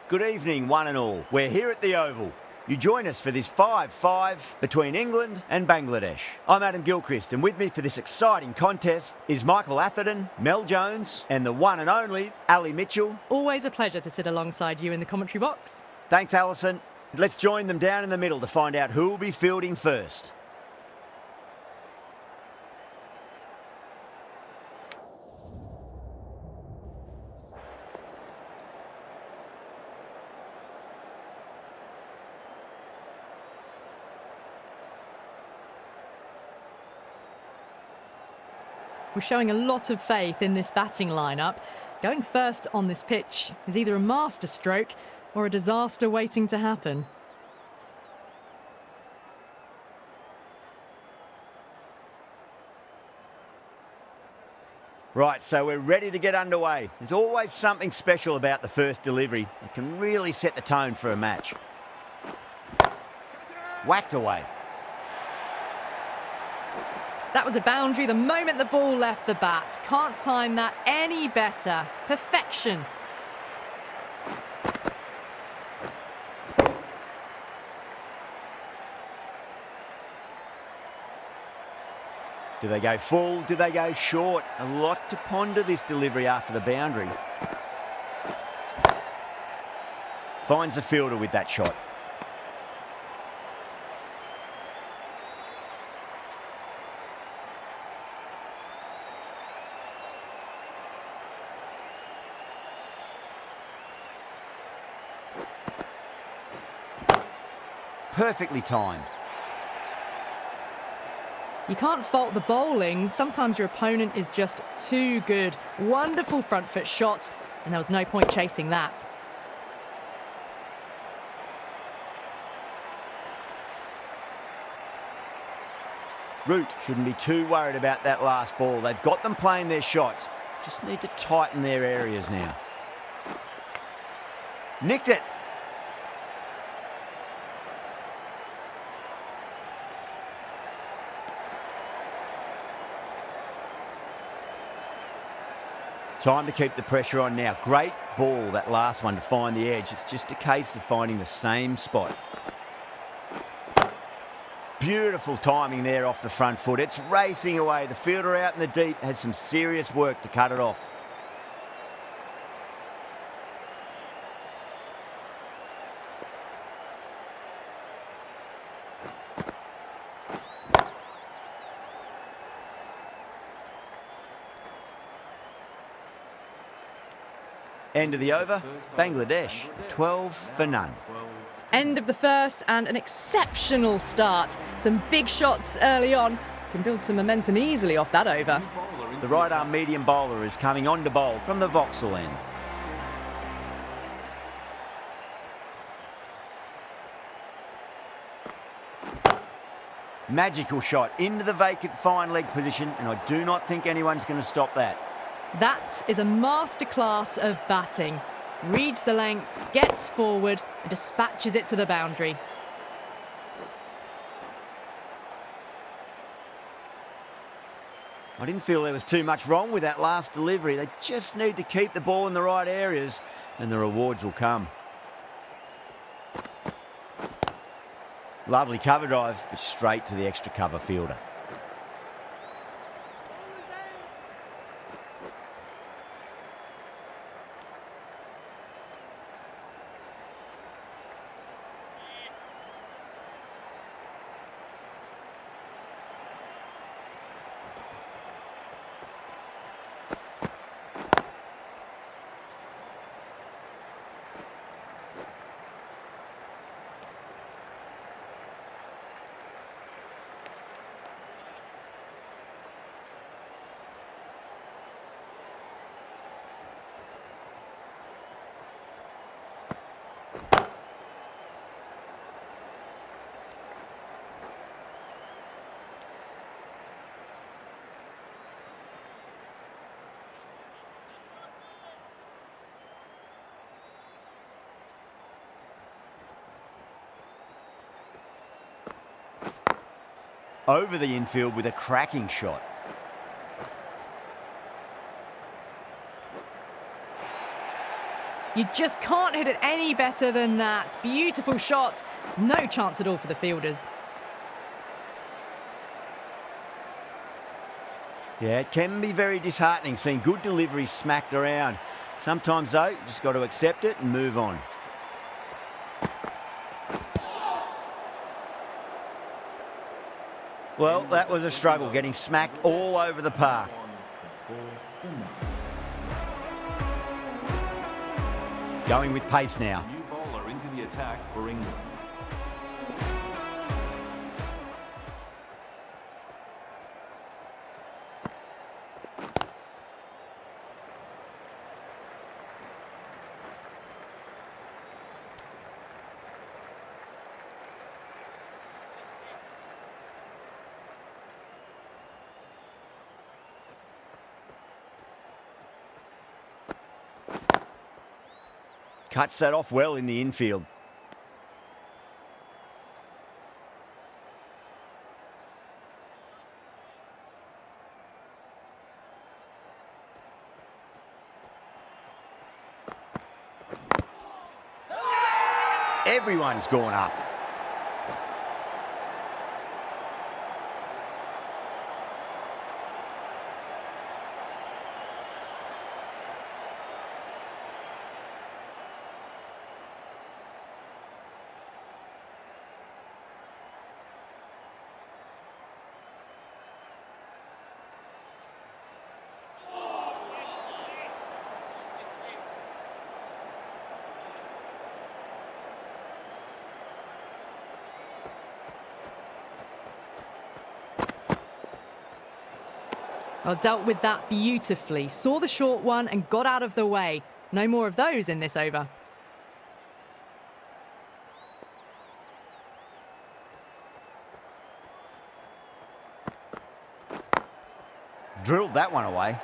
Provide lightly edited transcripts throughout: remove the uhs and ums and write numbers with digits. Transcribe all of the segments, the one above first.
Good evening, one and all. We're here at the Oval. You join us for this 5-5 between England and Bangladesh. I'm Adam Gilchrist, and with me for this exciting contest is Michael Atherton, Mel Jones, and the one and only Ali Mitchell. Always a pleasure to sit alongside you in the commentary box. Thanks, Alison. Let's join them down in the middle to find out who will be fielding first. We're showing a lot of faith in this batting lineup. Going first on this pitch is either a masterstroke or a disaster waiting to happen. Right, so we're ready to get underway. There's always something special about the first delivery. It can really set the tone for a match. Whacked away. That was a boundary the moment the ball left the bat. Can't time that any better. Perfection. Do they go full? Do they go short? A lot to ponder this delivery after the boundary. Finds the fielder with that shot. Perfectly timed. You can't fault the bowling. Sometimes your opponent is just too good. Wonderful front foot shot, and there was no point chasing that. Root shouldn't be too worried about that last ball. They've got them playing their shots. Just need to tighten their areas now. Nicked it. Time to keep the pressure on now. Great ball, that last one, to find the edge. It's just a case of finding the same spot. Beautiful timing there off the front foot. It's racing away. The fielder out in the deep has some serious work to cut it off. End of the over, Bangladesh, 12 for none. End of the first and an exceptional start. Some big shots early on. Can build some momentum easily off that over. The right arm medium bowler is coming on to bowl from the Vauxhall end. Magical shot into the vacant fine leg position, and I do not think anyone's going to stop that. That is a masterclass of batting. Reads the length, gets forward and dispatches it to the boundary. I didn't feel there was too much wrong with that last delivery. They just need to keep the ball in the right areas and the rewards will come. Lovely cover drive, but straight to the extra cover fielder. Over the infield with a cracking shot. You just can't hit it any better than that. Beautiful shot. No chance at all for the fielders. Yeah, it can be very disheartening seeing good deliveries smacked around. Sometimes, though, you just got to accept it and move on. Well, that was a struggle, getting smacked all over the park. Going with pace now. New bowler into the attack for England. Cuts that off well in the infield. Everyone's gone up. Well, dealt with that beautifully. Saw the short one and got out of the way. No more of those in this over. Drilled that one away.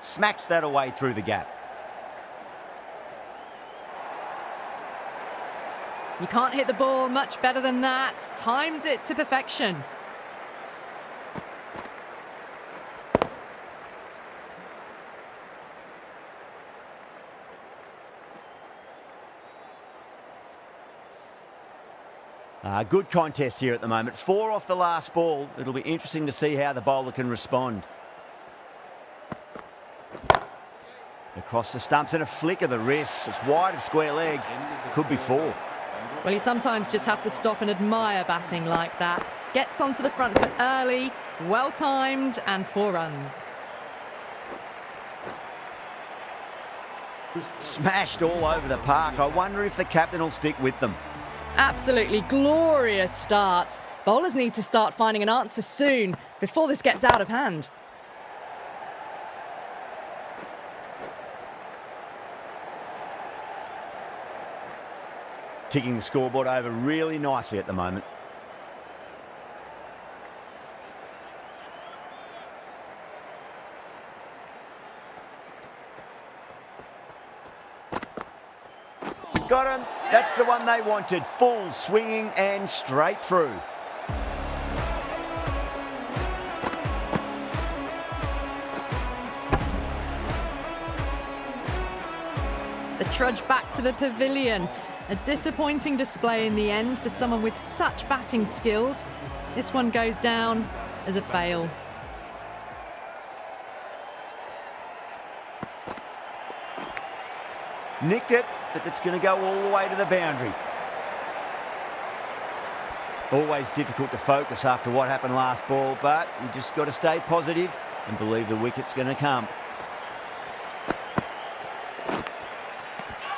Smacks that away through the gap. You can't hit the ball much better than that. Timed it to perfection. Good contest here at the moment. 4 off the last ball. It'll be interesting to see how the bowler can respond. Across the stumps and a flick of the wrist. It's wide of square leg. Could be 4. Well, you sometimes just have to stop and admire batting like that. Gets onto the front foot early, well timed, and 4 runs. Smashed all over the park. I wonder if the captain will stick with them. Absolutely glorious start. Bowlers need to start finding an answer soon before this gets out of hand. Ticking the scoreboard over really nicely at the moment. Got him. That's the one they wanted. Full swinging and straight through. The trudge back to the pavilion. A disappointing display in the end for someone with such batting skills. This one goes down as a fail. Nicked it, but it's going to go all the way to the boundary. Always difficult to focus after what happened last ball, but you just got to stay positive and believe the wicket's going to come.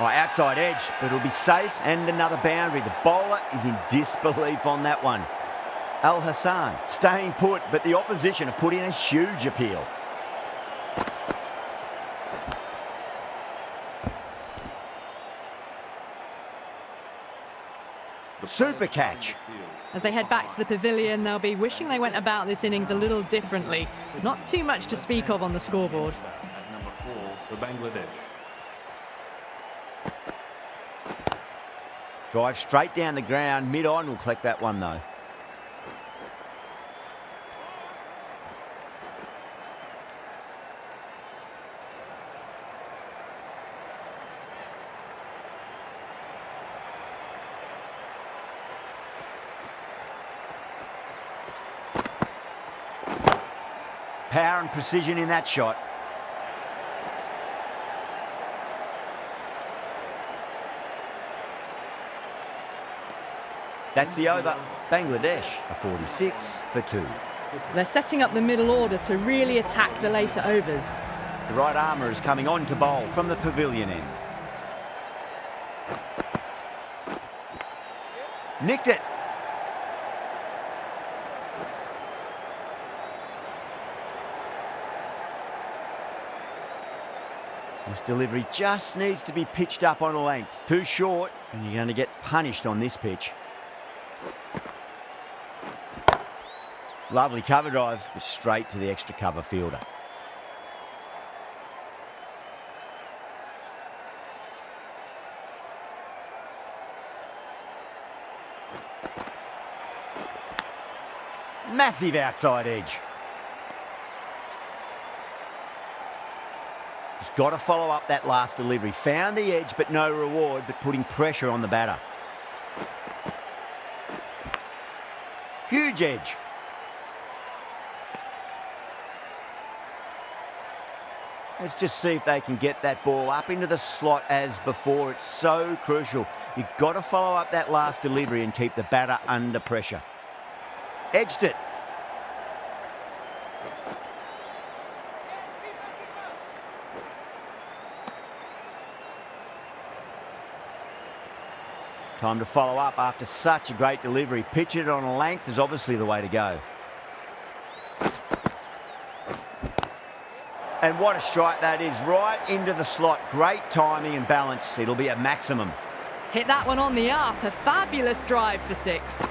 Oh, outside edge, but it'll be safe and another boundary. The bowler is in disbelief on that one. Al Hassan staying put, but the opposition have put in a huge appeal. Super catch. As they head back to the pavilion, they'll be wishing they went about this innings a little differently. Not too much to speak of on the scoreboard. At number 4 for Bangladesh. Drive straight down the ground. Mid-on will collect that one, though. Power and precision in that shot. That's the over. Bangladesh are 46 for 2. They're setting up the middle order to really attack the later overs. The right armour is coming on to bowl from the pavilion end. Nicked it. This delivery just needs to be pitched up on a length. Too short, and you're going to get punished on this pitch. Lovely cover drive, straight to the extra cover fielder. Massive outside edge. Just got to follow up that last delivery. Found the edge, but no reward, but putting pressure on the batter. Huge edge. Let's just see if they can get that ball up into the slot as before. It's so crucial. You've got to follow up that last delivery and keep the batter under pressure. Edged it. Time to follow up after such a great delivery. Pitch it on a length is obviously the way to go. And what a strike that is, right into the slot. Great timing and balance. It'll be a maximum. Hit that one on the up. A fabulous drive for 6.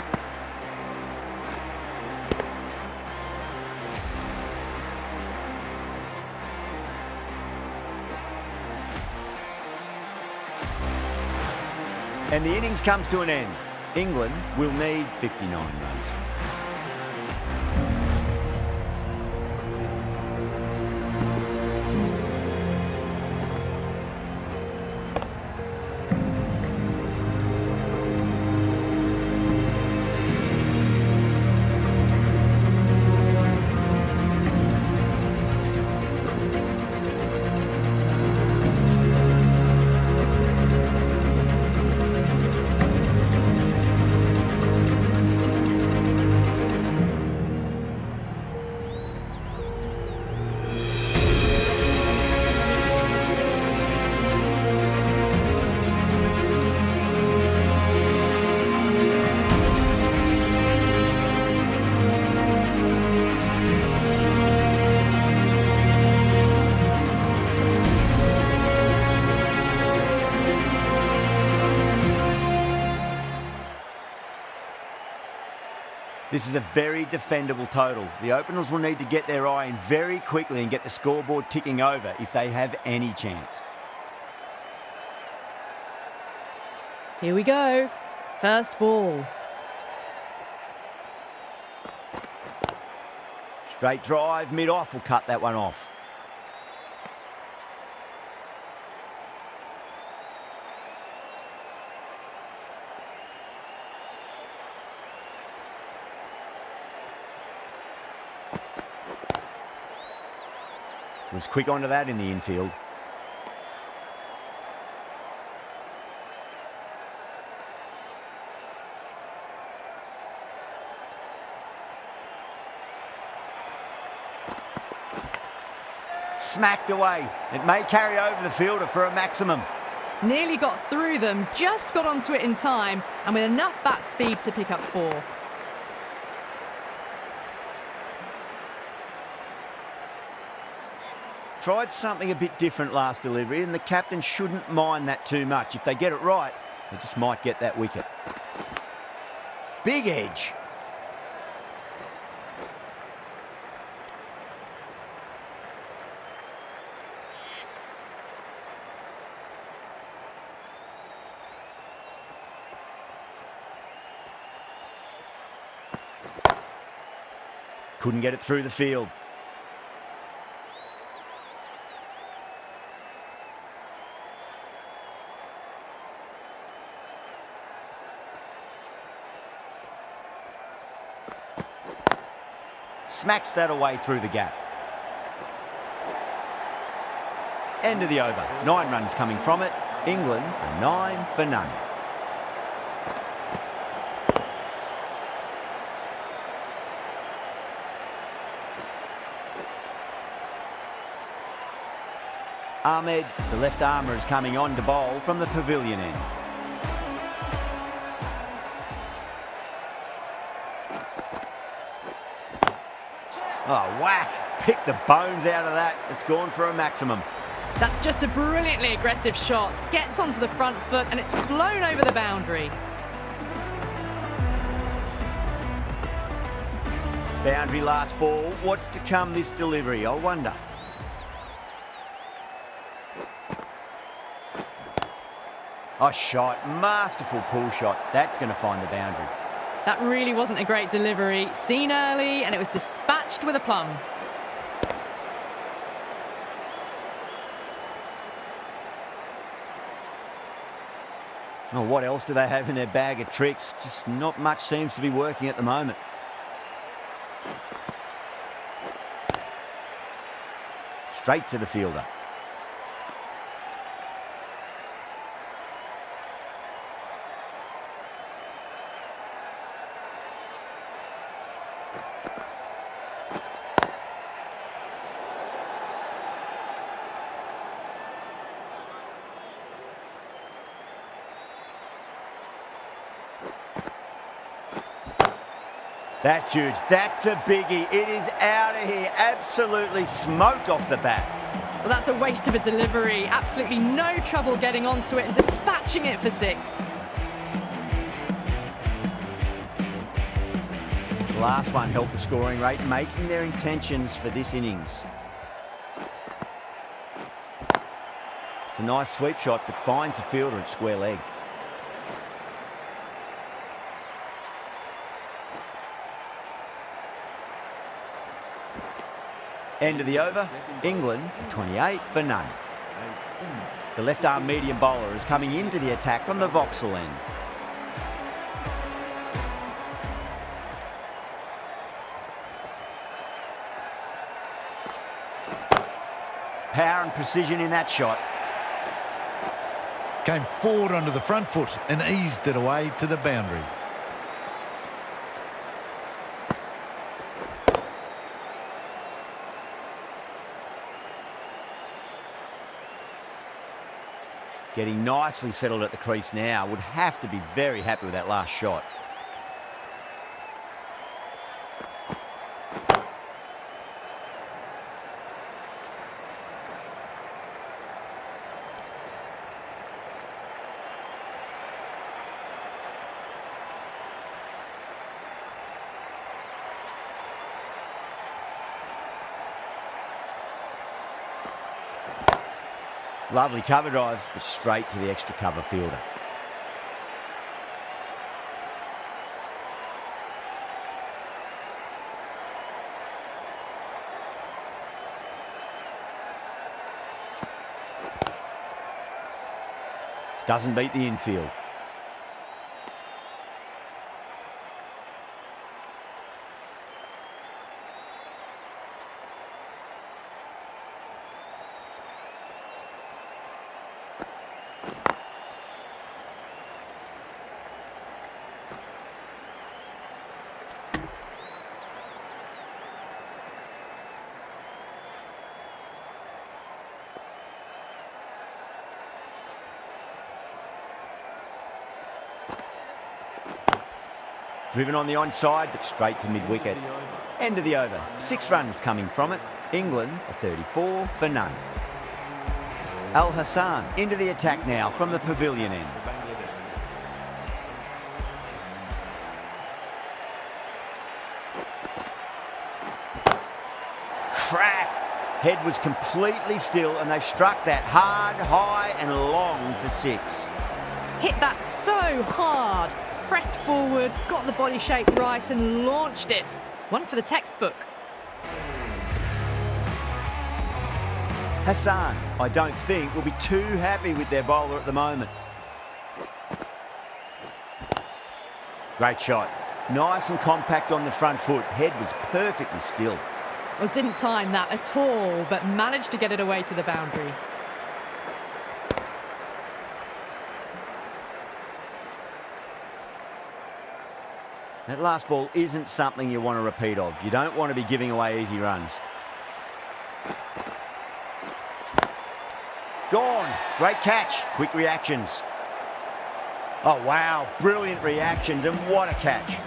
And the innings comes to an end. England will need 59 runs. This is a very defendable total. The openers will need to get their eye in very quickly and get the scoreboard ticking over if they have any chance. Here we go. First ball. Straight drive, mid-off will cut that one off. Was quick onto that in the infield. Smacked away. It may carry over the fielder for a maximum. Nearly got through them, just got onto it in time, and with enough bat speed to pick up 4. Tried something a bit different last delivery, and the captain shouldn't mind that too much. If they get it right, they just might get that wicket. big edge. Couldn't get it through the field. Smacks that away through the gap. End of the over. 9 runs coming from it. England are 9 for none. Ahmed, the left armour, is coming on to bowl from the pavilion end. Oh, whack! Pick the bones out of that. It's gone for a maximum. That's just a brilliantly aggressive shot. Gets onto the front foot and it's flown over the boundary. Boundary last ball. What's to come this delivery, I wonder? A shot, masterful pull shot. That's going to find the boundary. That really wasn't a great delivery. Seen early and it was dispatched with a plum. Oh, what else do they have in their bag of tricks? Just not much seems to be working at the moment. Straight to the fielder. That's huge. That's a biggie. It is out of here. Absolutely smoked off the bat. Well, that's a waste of a delivery. Absolutely no trouble getting onto it and dispatching it for 6. The last one helped the scoring rate, making their intentions for this innings. It's a nice sweep shot, but finds the fielder at square leg. End of the over, England 28 for none. The left arm medium bowler is coming into the attack from the Vauxhall end. Power and precision in that shot. Came forward onto the front foot and eased it away to the boundary. Getting nicely settled at the crease now. Would have to be very happy with that last shot. Lovely cover drive, but straight to the extra cover fielder. Doesn't beat the infield. Driven on the onside, but straight to mid-wicket. End of the over. 6 runs coming from it. England are 34 for none. Al Hassan into the attack now from the pavilion end. Head was completely still and they've struck that hard, high and long for 6. Hit that so hard. Pressed forward, got the body shape right and launched it. One for the textbook. Hassan, I don't think, will be too happy with their bowler at the moment. Great shot. Nice and compact on the front foot. Head was perfectly still. Well, didn't time that at all, but managed to get it away to the boundary. That last ball isn't something you want to repeat of. You don't want to be giving away easy runs. Gone. Great catch. Quick reactions. Oh, wow. Brilliant reactions, and what a catch.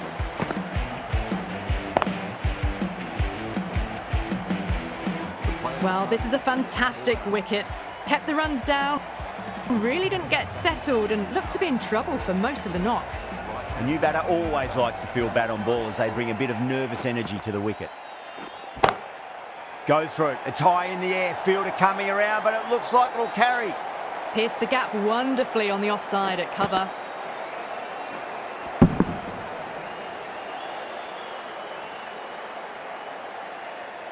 Well, this is a fantastic wicket. Kept the runs down, really didn't get settled and looked to be in trouble for most of the knock. A new batter always likes to feel bad on ball as they bring a bit of nervous energy to the wicket. Goes for it. It's high in the air. Fielder coming around, but it looks like it'll carry. Pierced the gap wonderfully on the offside at cover.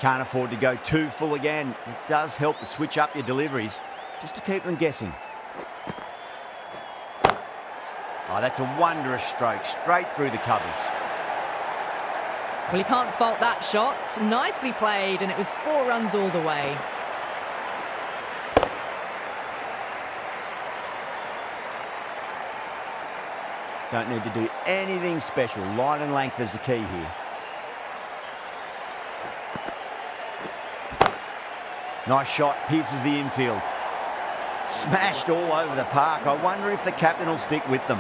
Can't afford to go too full again. It does help to switch up your deliveries, just to keep them guessing. Oh, that's a wondrous stroke, straight through the covers. Well, you can't fault that shot. Nicely played, and it was 4 runs all the way. Don't need to do anything special. Line and length is the key here. Nice shot, pierces the infield. Smashed all over the park. I wonder if the captain will stick with them.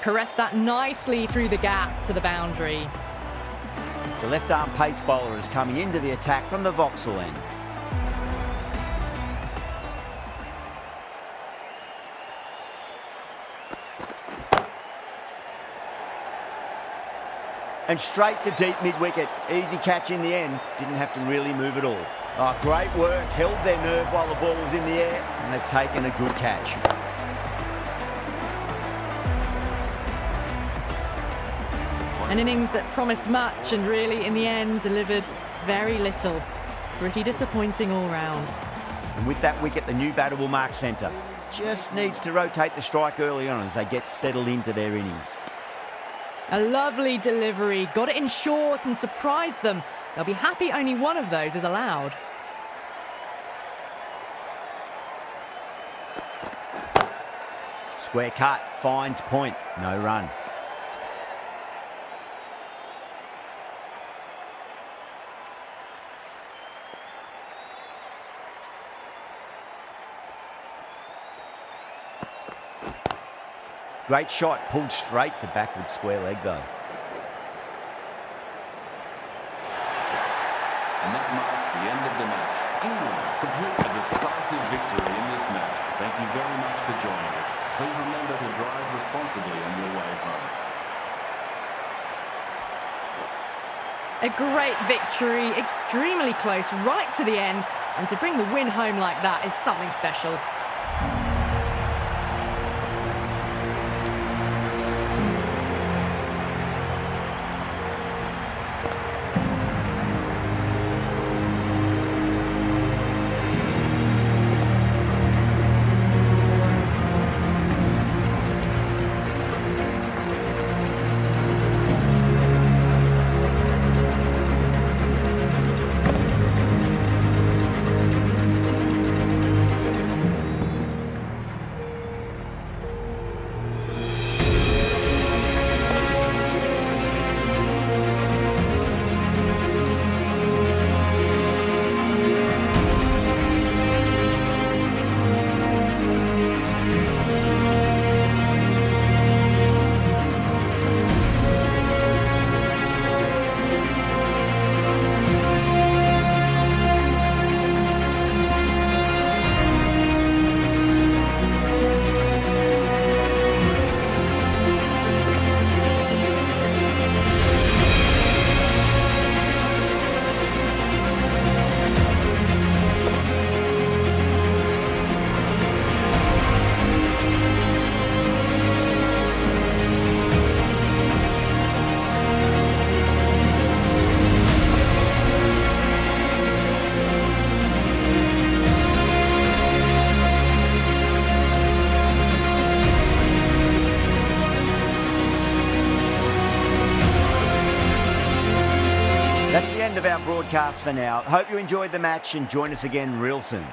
Caressed that nicely through the gap to the boundary. The left-arm pace bowler is coming into the attack from the Vauxhall end. And straight to deep mid-wicket. Easy catch in the end. Didn't have to really move at all. Oh, great work. Held their nerve while the ball was in the air, and they've taken a good catch. An innings that promised much and really, in the end, delivered very little. Pretty disappointing all round. And with that wicket, the new batter will mark centre. Just needs to rotate the strike early on as they get settled into their innings. A lovely delivery, got it in short and surprised them. They'll be happy only one of those is allowed. Square cut, finds point, no run. Great shot, pulled straight to backward square leg though. And that marks the end of the match. England complete a decisive victory in this match. Thank you very much for joining us. Please remember to drive responsibly on your way home. A great victory, extremely close, right to the end. And to bring the win home like that is something special. of our broadcast for now. Hope you enjoyed the match and join us again real soon.